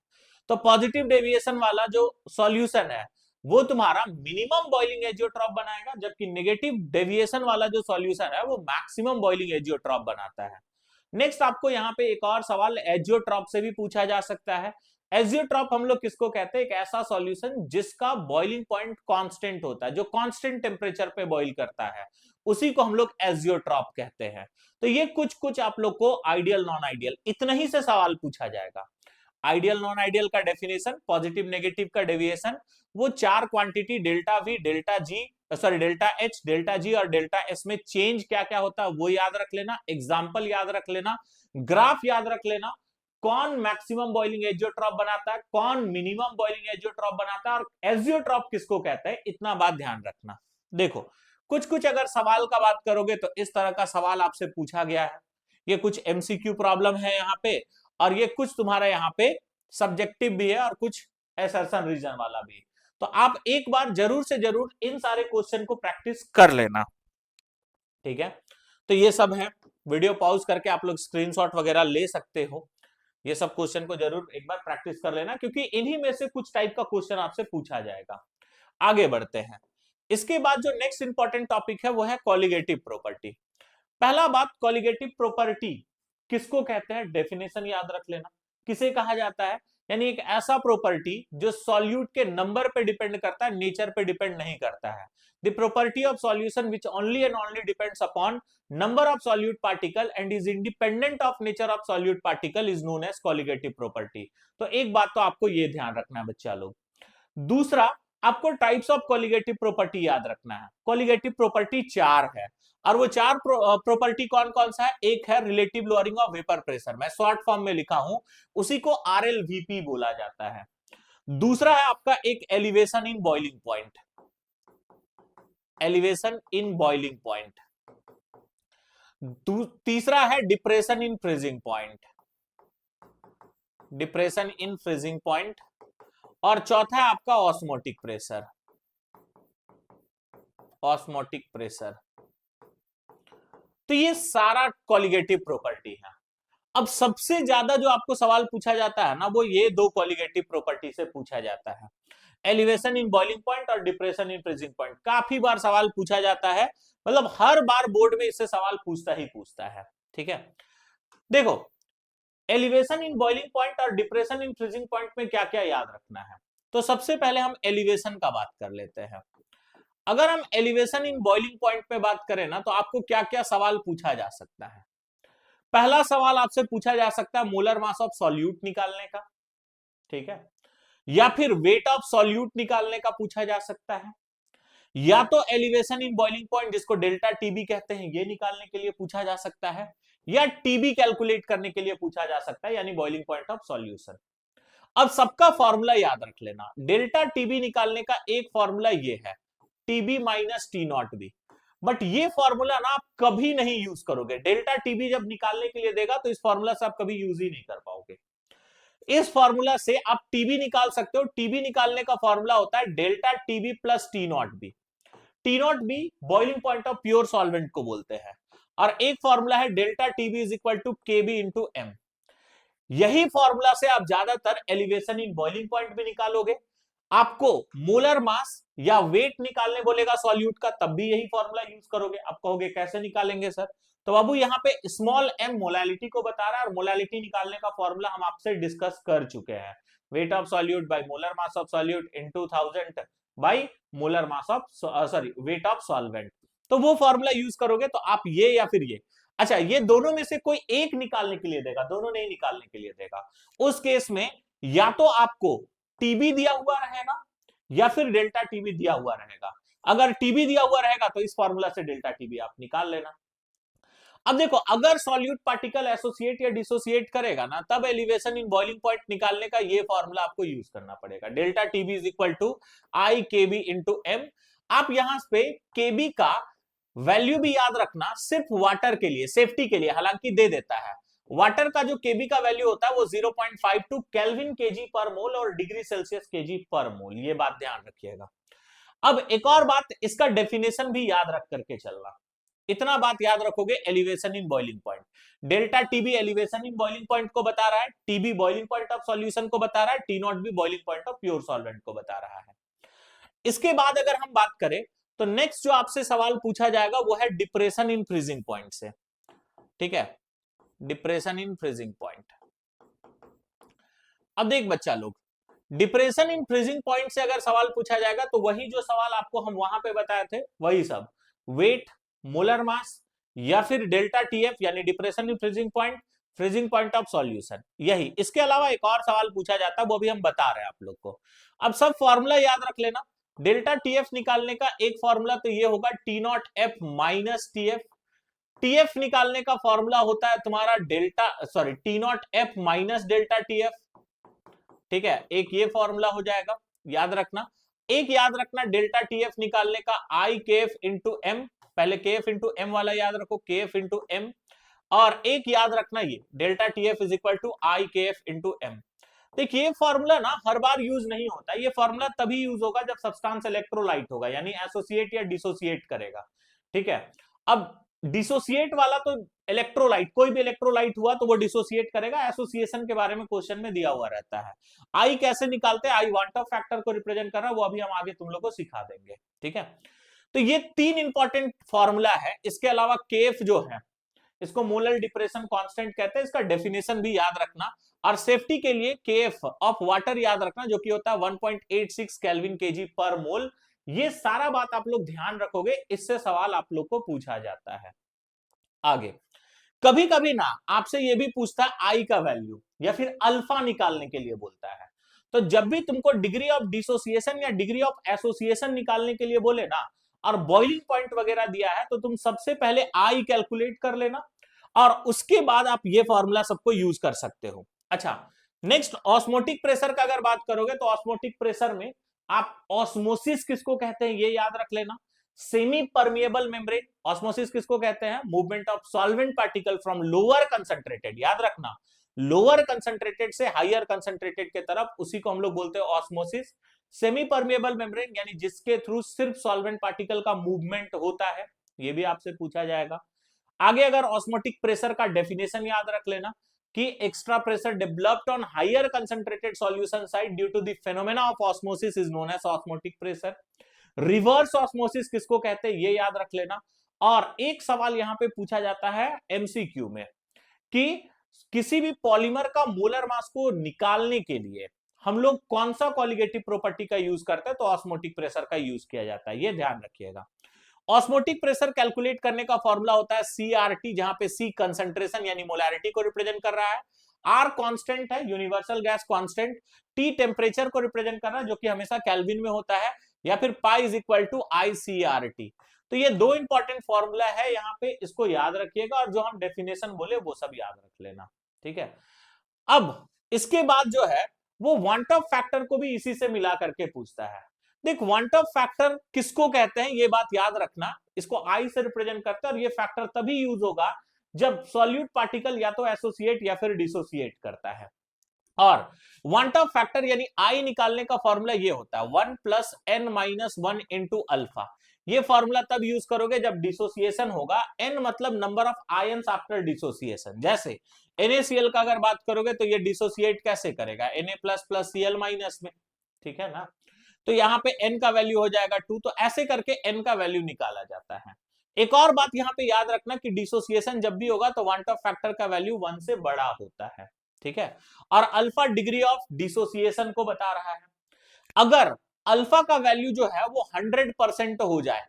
[SPEAKER 1] तो पॉजिटिव डेविएशन वाला जो सॉल्यूशन है वो तुम्हारा मिनिमम बॉइलिंग एजियोट्रॉप बनाएगा, जबकि नेगेटिव डेविएशन वाला जो सॉल्यूशन है वो मैक्सिमम बॉइलिंग एजियोट्रॉप बनाता है। नेक्स्ट आपको यहाँ पे एक और सवाल एजियोट्रॉप से भी पूछा जा सकता है। एजियोट्रॉप हम लोग किसको कहते हैं? एक ऐसा सॉल्यूशन जिसका बॉइलिंग पॉइंट कांस्टेंट होता है, जो कांस्टेंट टेम्परेचर पे बॉइल करता है, उसी को हम लोग एजियोट्रॉप कहते हैं। तो ये कुछ कुछ आप लोग को आइडियल नॉन आइडियल इतना ही से सवाल पूछा जाएगा। आइडियल नॉन आइडियल का डेफिनेशन, पॉजिटिव नेगेटिव का डेविएशन, वो चार quantity delta we, delta G, sorry delta H, delta G और डेल्टा एस में चेंज क्या क्या होता है वो याद रख लेना, एग्जाम्पल याद रख लेना, ग्राफ याद रख लेना, कौन मैक्सिमम बॉइलिंग एजियोट्रॉप बनाता है, कौन मिनिमम बॉइलिंग एजियोट्रॉप बनाता है, और एजियोट्रॉप किसको कहते हैं, इतना बात ध्यान रखना। देखो कुछ कुछ अगर सवाल का बात करोगे तो इस तरह का सवाल आपसे पूछा गया है, ये कुछ एमसीक्यू प्रॉब्लम है यहाँ पे, और ये कुछ तुम्हारा यहाँ पे सब्जेक्टिव भी है और कुछ असर्शन रीजन वाला भी है। तो आप एक बार जरूर से जरूर इन सारे क्वेश्चन को प्रैक्टिस कर लेना, ठीक है। तो ये सब है, वीडियो पॉज करके आप लोग स्क्रीनशॉट वगैरह ले सकते हो, ये सब क्वेश्चन को जरूर एक बार प्रैक्टिस कर लेना, क्योंकि इन्हीं में से कुछ टाइप का क्वेश्चन आपसे पूछा जाएगा। आगे बढ़ते हैं। इसके बाद जो नेक्स्ट इंपॉर्टेंट टॉपिक है वो है कॉलिगेटिव प्रॉपर्टी। पहला बात, कॉलिगेटिव प्रॉपर्टी किसको कहते हैं, डेफिनेशन याद रख लेना। किसे कहा जाता है? यानी एक ऐसा प्रॉपर्टी जो सॉल्यूट के नंबर पे डिपेंड करता है, नेचर पे डिपेंड नहीं करता है। The property of solution which only and only depends upon number of solute particle and is independent of nature of solute particle is known as colligative property. तो एक बात तो आपको ये ध्यान रखना है बच्चा लोग। दूसरा, आपको टाइप्स ऑफ कॉलिगेटिव प्रॉपर्टी याद रखना है। कॉलिगेटिव प्रॉपर्टी चार है, और वो चार प्रॉपर्टी कौन कौन सा है? एक है relative lowering of vapour pressure, मैं शॉर्ट फॉर्म में लिखा हूं, उसी को आरएलवीपी बोला जाता है। दूसरा है आपका एक elevation in boiling point, elevation in boiling point. तीसरा है depression in freezing point, depression in freezing point. और चौथा है आपका ऑस्मोटिक प्रेशर, ऑस्मोटिक प्रेशर। तो ये सारा कॉलिगेटिव प्रॉपर्टी है। अब सबसे ज्यादा जो आपको सवाल पूछा जाता है ना, वो ये दो कॉलिगेटिव प्रॉपर्टी से पूछा जाता है, एलिवेशन इन बॉइलिंग पॉइंट और डिप्रेशन इन फ्रीजिंग पॉइंट। काफी बार सवाल पूछा जाता है, मतलब हर बार बोर्ड में इससे सवाल पूछता ही पूछता है, ठीक है। देखो एलिवेशन इन बॉइलिंग पॉइंट और डिप्रेशन इन फ्रीजिंग पॉइंट में क्या क्या याद रखना है। तो सबसे पहले हम एलिवेशन का बात कर लेते हैं। अगर हम एलिवेशन इन बॉइलिंग पॉइंट पे बात करें ना, तो आपको क्या क्या सवाल पूछा जा सकता है। पहला सवाल आपसे पूछा जा सकता है मोलर मास ऑफ सॉल्यूट निकालने का, ठीक है, या फिर वेट ऑफ सॉल्यूट निकालने का पूछा जा सकता है, या तो एलिवेशन इन बॉइलिंग पॉइंट जिसको डेल्टा टीबी कहते हैं ये निकालने के लिए पूछा जा सकता है, या टीबी कैलकुलेट करने के लिए पूछा जा सकता है, यानी बॉइलिंग पॉइंट ऑफ सॉल्यूशन। अब सबका फॉर्मूला याद रख लेना। डेल्टा टीबी निकालने का एक फॉर्मूला ये है, TB minus T naught B. But ये फॉर्मूला ना आप कभी नहीं यूज करोगे। डेल्टा टीबी जब निकालने के लिए देगा तो इस फॉर्मूला से आप कभी यूज ही नहीं कर पाओगे। इस फॉर्मूला से आप टीबी निकाल सकते हो। टीबी निकालने का फॉर्मूला होता है delta TB plus T naught B. T naught B boiling point of pure solvent को बोलते हैं। और एक फॉर्मूला है delta TB is equal to KB into M. यही फॉर्मूला से आप ज्यादातर एलिवेशन इन बॉइलिंग पॉइंट भी निकालोगे। आपको मोलर मास या वेट निकालने बोलेगा सॉल्यूट का, तब भी यही फॉर्मूला यूज करोगे। आप कहोगे कैसे निकालेंगे सर, तो बाबू यहाँ पे स्मॉल एम मोलालिटी को बता रहा है, और मोलालिटी निकालने का फॉर्मूला हम आपसे डिस्कस कर चुके हैं। Weight of solute by molar mass of solute into 1000 by molar mass of sorry weight of solvent. तो वो फॉर्मूला यूज करोगे तो आप ये या फिर ये, अच्छा ये दोनों में से कोई एक निकालने के लिए देगा, दोनों नहीं निकालने के लिए देगा। उस केस में या तो आपको टीबी दिया हुआ रहेगा या फिर डेल्टा टीबी दिया हुआ रहेगा। अगर टीबी दिया हुआ रहेगा तो इस फॉर्मूला से डेल्टा टीबी आप निकाल लेना। अब देखो अगर सॉल्यूट पार्टिकल एसोसिएट या डिसोसिएट करेगा ना, तब एलिवेशन इन बॉइलिंग पॉइंट निकालने का ये फॉर्मूला आपको यूज करना पड़ेगा, delta TB is equal to I KB into M. आप यहां पे केबी का वैल्यू भी याद रखना, सिर्फ वाटर के लिए, सेफ्टी के लिए, हालांकि दे देता है। वाटर का जो केबी का वैल्यू होता है वो 0.52 केल्विन केजी पर मोल और डिग्री सेल्सियस केजी पर मोल, ये बात ध्यान रखिएगा। अब एक और बात, इसका डेफिनेशन भी याद रख करके चलना। इतना बात याद रखोगे, elevation in boiling point, delta TB elevation in boiling point को बता रहा है, TB boiling point of solution को बता रहा है, टी नॉट भी boiling point of pure solvent को बता रहा है। इसके बाद अगर हम बात करें तो नेक्स्ट जो आपसे सवाल पूछा जाएगा वो है डिप्रेशन इन फ्रीजिंग पॉइंट से, ठीक है। Depression in freezing point. अब देख बच्चा लोग, डिप्रेशन इन फ्रीजिंग पॉइंट से अगर सवाल पूछा जाएगा तो वही जो सवाल आपको हम वहां पे बताए थे वही सब, वेट, मोलर मास या फिर डेल्टा टीएफ यानी depression in freezing point of solution, यही। इसके अलावा एक और सवाल पूछा जाता है, वो भी हम बता रहे हैं आप लोग को। अब सब फॉर्मूला याद रख लेना। डेल्टा टीएफ निकालने का एक फॉर्मूला तो ये होगा T not F minus TF. TF निकालने का फॉर्मूला होता है तुम्हारा T not F minus delta TF. ठीक है, एक ये फॉर्मूला हो जाएगा, याद रखना। एक याद रखना डेल्टा टीएफ निकालने का आई के एफ इंटू एम, पहले के एफ इंटू एम वाला याद रखो, के एफ इंटू एम। और एक याद रखना ये delta TF is equal to I K F into M. देखिए ये फॉर्मूला ना हर बार यूज नहीं होता, ये फॉर्मूला तभी यूज होगा जब सब्सटेंस इलेक्ट्रोलाइट होगा, यानी एसोसिएट या डिसोसिएट करेगा। ठीक है, अब डिसोसिएट वाला तो इलेक्ट्रोलाइट, कोई भी इलेक्ट्रोलाइट हुआ तो वो डिसोसिएट करेगा, एसोसिएशन के बारे में क्वेश्चन में दिया हुआ रहता है। आई कैसे निकालते हैं, आई वांट ऑफ फैक्टर को रिप्रेजेंट कर रहा है, वो अभी हम आगे तुम लोग को सिखा देंगे। ठीक है, तो ये तीन इंपॉर्टेंट फॉर्मूला है। इसके अलावा केफ जो है इसको मोलर डिप्रेशन कांस्टेंट कहते हैं, इसका डेफिनेशन भी याद रखना। और सेफ्टी के लिए केएफ ऑफ वाटर याद रखना, जो कि होता है 1.86 केल्विन केजी पर मोल। ये सारा बात आप लोग ध्यान रखोगे, इससे सवाल आप लोग को पूछा जाता है। आगे कभी कभी ना आपसे ये भी पूछता है आई का वैल्यू या फिर अल्फा निकालने के लिए बोलता है। तो जब भी तुमको डिग्री ऑफ डिसोसिएशन या डिग्री ऑफ एसोसिएशन निकालने के लिए बोले ना और बॉइलिंग पॉइंट वगैरह दिया है, तो तुम सबसे पहले आई कैलकुलेट कर लेना और उसके बाद आप ये फॉर्मूला सबको यूज कर सकते हो। अच्छा, नेक्स्ट ऑस्मोटिक प्रेशर का अगर बात करोगे तो ऑस्मोटिक प्रेशर में आप ऑस्मोसिस किसको कहते हैं ये याद रख लेना। सेमी परमिएबल मेम्ब्रेन, ऑस्मोसिस किसको कहते हैं, movement of solvent particle from lower concentrated, याद रखना लोअर कंसंट्रेटेड से हायर कंसंट्रेटेड के तरफ, उसी को हम लोग बोलते हैं ऑस्मोसिस। सेमी परमिएबल मेम्ब्रेन यानी जिसके थ्रू सिर्फ सॉल्वेंट पार्टिकल का मूवमेंट होता है, ये भी आपसे पूछा जाएगा। आगे अगर ऑस्मोटिक प्रेशर का डेफिनेशन याद रख लेना कि extra pressure developed on higher concentrated solution side due to the phenomena of osmosis is known as osmotic pressure. Reverse osmosis किसको कहते हैं ये याद रख लेना। और एक सवाल यहां पे पूछा जाता है एमसीक्यू में कि किसी भी पॉलीमर का मोलर मास को निकालने के लिए हम लोग कौन सा कोलिगेटिव प्रॉपर्टी का यूज करते हैं, तो ऑस्मोटिक प्रेशर का यूज किया जाता है, ये ध्यान रखिएगा। ऑस्मोटिक प्रेशर कैलकुलेट करने का फॉर्मूला होता है सीआरटी, जहां पे सी कंसंट्रेशन यानी मोलैरिटी को रिप्रेजेंट कर रहा है, आर कांस्टेंट है universal gas constant, T temperature को रिप्रेजेंट कर रहा है जो कि हमेशा केल्विन में होता है, या फिर pi is equal to ICRT. तो ये दो इंपॉर्टेंट फॉर्मूला है यहाँ पे, इसको याद रखिएगा और जो हम डेफिनेशन बोले वो सब याद रख लेना। ठीक है, अब इसके बाद जो है वो वांट ऑफ फैक्टर को भी इसी से मिला करके पूछता है। देख वांट ऑफ फैक्टर किसको कहते हैं ये बात याद रखना, इसको आई से रिप्रेजेंट करते हैं और ये फैक्टर तभी यूज होगा जब सॉल्यूट पार्टिकल या तो एसोसिएट या फिर डिसोसिएट करता है। और वांट ऑफ फैक्टर यानी आई निकालने का फॉर्मूला ये होता है 1 plus N minus 1 into alpha. ये फॉर्मूला तब यूज करोगे जब डिसोसिएशन होगा, एन मतलब number of ions after dissociation. जैसे NaCl का अगर बात करोगे तो ये डिसोसिएट कैसे करेगा, Na plus plus Cl minus में, ठीक है ना। तो यहाँ पे n का वैल्यू हो जाएगा 2, तो ऐसे करके n का वैल्यू निकाला जाता है। एक और बात यहाँ पे याद रखना कि डिसोसिएशन जब भी होगा तो वांट ऑफ फैक्टर का वैल्यू 1 से बड़ा होता है। ठीक है, और अल्फा डिग्री ऑफ डिसोसिएशन को बता रहा है। अगर अल्फा का वैल्यू जो है वो 100% हो जाए,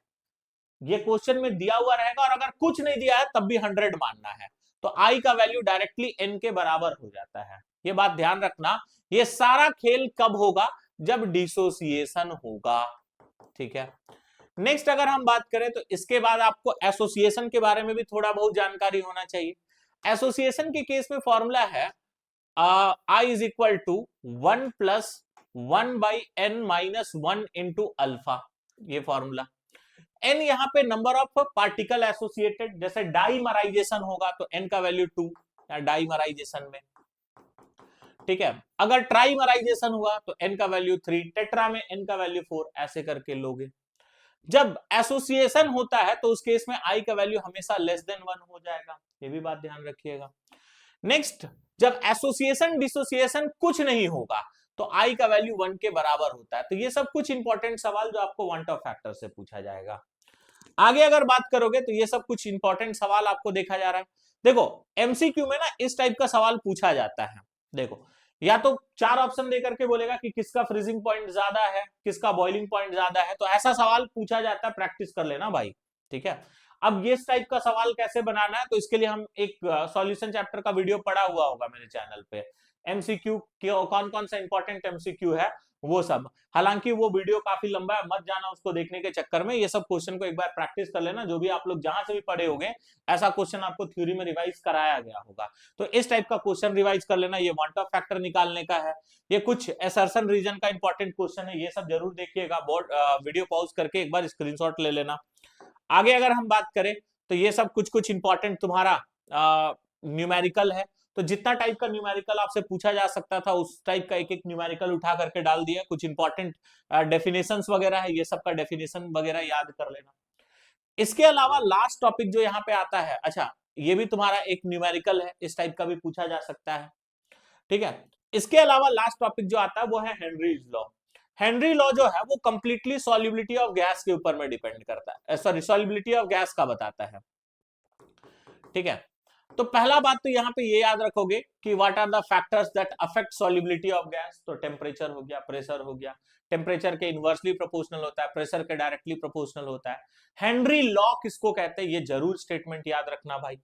[SPEAKER 1] ये क्वेश्चन में दिया हुआ रहेगा, और अगर कुछ नहीं दिया है तब भी 100 मानना है, तो आई का वैल्यू डायरेक्टली एन के बराबर हो जाता है। ये बात ध्यान रखना। ये सारा खेल कब होगा, जब डिसोसिएशन होगा। ठीक है, नेक्स्ट अगर हम बात करें तो इसके बाद आपको एसोसिएशन के बारे में भी थोड़ा बहुत जानकारी होना चाहिए। एसोसिएशन के केस में फॉर्मूला है I is equal to 1 plus 1 by N minus 1 into alpha, ये फॉर्मूला। n यहाँ पे नंबर ऑफ पार्टिकल एसोसिएटेड, जैसे डाइमराइजेशन होगा तो n का वैल्यू 2 डाइमराइजेशन में। ठीक है, अगर ट्राइमराइजेशन हुआ तो n का वैल्यू 3, टेट्रा में n का वैल्यू 4, ऐसे करके लोगे। जब एसोसिएशन होता है तो उस केस में i का वैल्यू हमेशा लेस देन 1 हो जाएगा, ये भी बात ध्यान रखिएगा। नेक्स्ट, जब एसोसिएशन डिसोसिएशन कुछ नहीं होगा तो i का वैल्यू 1 के बराबर होता है। तो ये सब कुछ इंपॉर्टेंट सवाल जो आपको वांट ऑफ फैक्टर से पूछा जाएगा। आगे अगर बात करोगे तो ये सब कुछ इंपॉर्टेंट सवाल आपको देखा जा रहा है। देखो एमसीक्यू में ना इस टाइप का सवाल पूछा जाता है। देखो या तो 4 ऑप्शन देकर के बोलेगा कि किसका फ्रीजिंग पॉइंट ज्यादा है, किसका बॉइलिंग पॉइंट ज्यादा है, तो ऐसा सवाल पूछा जाता है, प्रैक्टिस कर लेना भाई, ठीक है। अब ये इस टाइप का सवाल कैसे बनाना है, तो इसके लिए हम एक सॉल्यूशन चैप्टर का वीडियो पड़ा हुआ होगा मेरे चैनल पे, एमसीक्यू कौन कौन सा इंपॉर्टेंट एमसीक्यू है वो सब। हालांकि वो वीडियो काफी लंबा है, मत जाना उसको देखने के चक्कर में, ये सब क्वेश्चन को एक बार प्रैक्टिस कर लेना, जो भी आप लोग जहां से भी पढ़े होंगे ऐसा क्वेश्चन आपको थ्योरी में रिवाइज कराया गया होगा, तो इस टाइप का क्वेश्चन रिवाइज कर लेना। ये वांट ऑफ फैक्टर निकालने का है, ये कुछ असर्शन रीजन का इंपॉर्टेंट क्वेश्चन है, ये सब जरूर देखिएगा, बोर्ड वीडियो पॉज करके एक बार स्क्रीनशॉट ले लेना। आगे अगर हम बात करें तो ये सब कुछ कुछ इंपॉर्टेंट तुम्हारा न्यूमेरिकल है, तो जितना टाइप का न्यूमेरिकल आपसे पूछा जा सकता था उस टाइप का एक एक न्यूमेरिकल उठा करके डाल दिया। कुछ इंपॉर्टेंट डेफिनेशंस वगैरह है, ये सब का डेफिनेशन वगैरह याद कर लेना। इसके अलावा लास्ट टॉपिक जो यहाँ पे आता है, अच्छा ये भी तुम्हारा एक न्यूमेरिकल है, इस टाइप का भी पूछा जा सकता है, ठीक है। इसके अलावा लास्ट टॉपिक जो आता है वो है हेनरीज लॉ। हेनरी लॉ जो है वो कंप्लीटली सॉल्युबिलिटी ऑफ गैस के ऊपर में डिपेंड करता है, सॉरी सॉल्युबिलिटी ऑफ गैस का बताता है, ठीक है। तो पहला बात तो यहाँ पे ये याद रखोगे कि what are the factors that affect solubility of gas, तो टेम्परेचर हो गया, प्रेशर हो गया, टेम्परेचर के इनवर्सली प्रोपोर्शनल होता है, प्रेशर के डायरेक्टली प्रोपोर्शनल होता है। हेनरी लॉ किसको कहते हैं, ये जरूर स्टेटमेंट याद रखना भाई,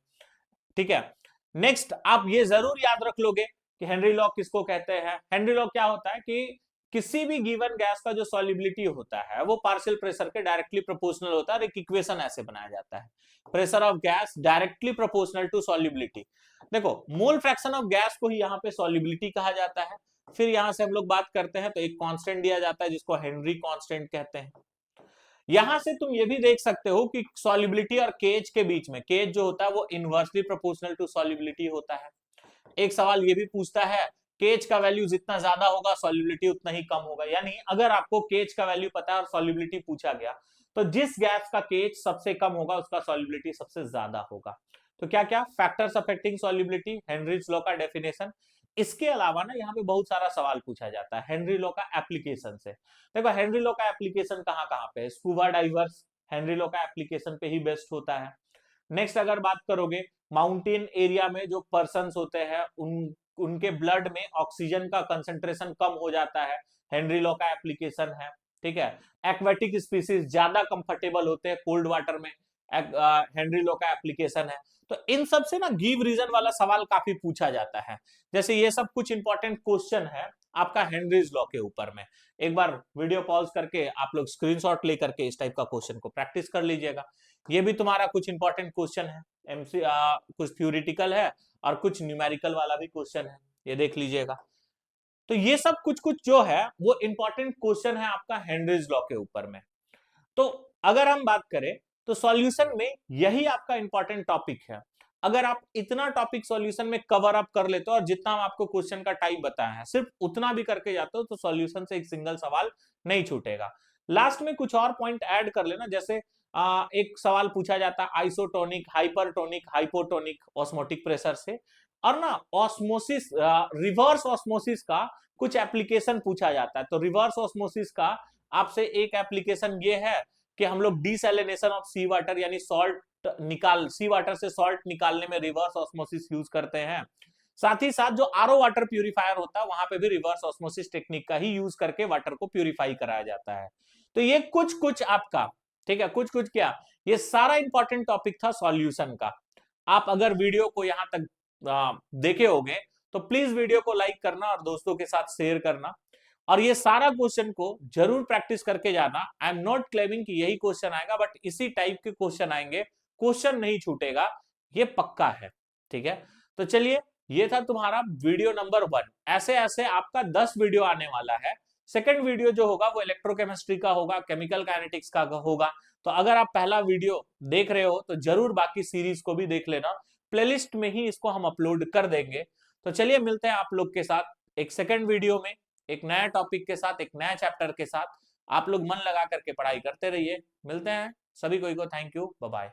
[SPEAKER 1] ठीक है। नेक्स्ट आप ये जरूर याद रख लोगे कि हेनरी लॉ किसको कहते हैं। हेनरी लॉ क्या होता है कि किसी भी गिवन गैस का जो सॉल्युबिलिटी होता है वो पार्शियल प्रेशर के डायरेक्टली प्रोपोर्शनल होता है, और एक इक्वेशन ऐसे बनाया जाता है, pressure of gas directly proportional to solubility. देखो मोल फ्रैक्शन ऑफ गैस को ही यहाँ पे सॉल्युबिलिटी कहा जाता है। फिर यहां से हम लोग बात करते हैं तो एक कांस्टेंट दिया जाता है जिसको हेनरी कांस्टेंट कहते हैं। यहां से तुम ये भी देख सकते हो कि सॉल्युबिलिटी और केज के बीच में, केज जो होता है वो इनवर्सली प्रोपोर्शनल टू सॉल्युबिलिटी होता है। एक सवाल ये भी पूछता है केज का वैल्यू जितना ज्यादा होगा सॉल्युबिलिटी उतना ही कम होगा, यानी अगर आपको केज का वैल्यू पता है और सॉल्युबिलिटी पूछा गया तो जिस गैस का केज सबसे कम होगा उसका सॉल्युबिलिटी सबसे ज्यादा होगा। तो क्या क्या factors affecting solubility, Henry's law का डेफिनेशन। इसके अलावा ना यहाँ पे बहुत सारा सवाल पूछा जाता है हेनरी लॉ का एप्लीकेशन से। देखो हेनरी लॉ का एप्लीकेशन कहाँ कहाँ पे, स्कूबा डाइवर्स हेनरी लॉ का एप्लीकेशन पे ही बेस्ट होता है। नेक्स्ट अगर बात करोगे माउंटेन एरिया में जो पर्सन्स होते हैं उनके ब्लड में ऑक्सीजन का कंसंट्रेशन कम हो जाता है, हेनरी लॉ का एप्लीकेशन है, ठीक है। एक्वेटिक स्पीसीज ज्यादा कंफर्टेबल होते हैं कोल्ड वाटर में, हेनरी लॉ का एप्लीकेशन है। तो इन सब से ना गिव रीजन वाला सवाल काफी पूछा जाता है। जैसे ये सब कुछ इंपॉर्टेंट क्वेश्चन है आपका हेनरीज लॉ के ऊपर में, एक बार वीडियो पॉज करके आप लोग स्क्रीनशॉट लेकर के इस टाइप का क्वेश्चन को प्रैक्टिस कर लीजिएगा। ये भी तुम्हारा कुछ इंपॉर्टेंट क्वेश्चन है, कुछ थ्योरेटिकल है और कुछ न्यूमेरिकल वाला भी क्वेश्चन है, ये देख लीजिएगा। तो ये सब कुछ कुछ जो है वो इंपॉर्टेंट क्वेश्चन है आपका हेनरीज लॉ के ऊपर में। तो अगर हम बात करें तो सॉल्यूशन में यही आपका इंपॉर्टेंट टॉपिक है। अगर आप इतना टॉपिक सॉल्यूशन में कवर अप कर लेते हो और जितना हम आपको क्वेश्चन का टाइप बताया है सिर्फ उतना भी करके जाते हो तो सॉल्यूशन से एक सिंगल सवाल नहीं छूटेगा। लास्ट में कुछ और पॉइंट ऐड कर लेना, जैसे एक सवाल पूछा जाता है isotonic, hypertonic, hypotonic osmotic pressure से, और ना ऑस्मोसिस, रिवर्स ऑस्मोसिस का कुछ एप्लीकेशन पूछा जाता है। तो रिवर्स ऑस्मोसिस का आपसे एक एप्लीकेशन ये है कि हम लोग डीसैलिनेशन ऑफ सी वाटर यानी सॉल्ट निकाल, सी वाटर से सॉल्ट निकालने में रिवर्स ऑस्मोसिस यूज करते हैं। साथ ही साथ जो आरओ वाटर प्यूरिफायर होता है वहां पे भी रिवर्स ऑस्मोसिस टेक्निक का ही यूज करके वाटर को प्यूरिफाई कराया जाता है। तो ये कुछ कुछ आपका, ठीक है, कुछ कुछ क्या, ये सारा इंपॉर्टेंट टॉपिक था सॉल्यूशन का। आप अगर वीडियो को यहां तक देखे होंगे तो प्लीज वीडियो को लाइक करना और दोस्तों के साथ शेयर करना, और ये सारा क्वेश्चन को जरूर प्रैक्टिस करके जाना। आई एम नॉट क्लेमिंग कि यही क्वेश्चन आएगा, बट इसी टाइप के क्वेश्चन आएंगे, क्वेश्चन नहीं छूटेगा, ये पक्का है, ठीक है। तो चलिए ये था तुम्हारा वीडियो नंबर 1। ऐसे ऐसे आपका 10 वीडियो आने वाला है। सेकंड वीडियो जो होगा वो इलेक्ट्रोकेमिस्ट्री का होगा, केमिकल काइनेटिक्स का होगा। तो अगर आप पहला वीडियो देख रहे हो तो जरूर बाकी सीरीज को भी देख लेना, प्लेलिस्ट में ही इसको हम अपलोड कर देंगे। तो चलिए मिलते हैं आप लोग के साथ एक सेकंड वीडियो में, एक नया टॉपिक के साथ, एक नया चैप्टर के साथ। आप लोग मन लगा करके पढ़ाई करते रहिए। मिलते हैं सभी को थैंक यू, बाय बाय।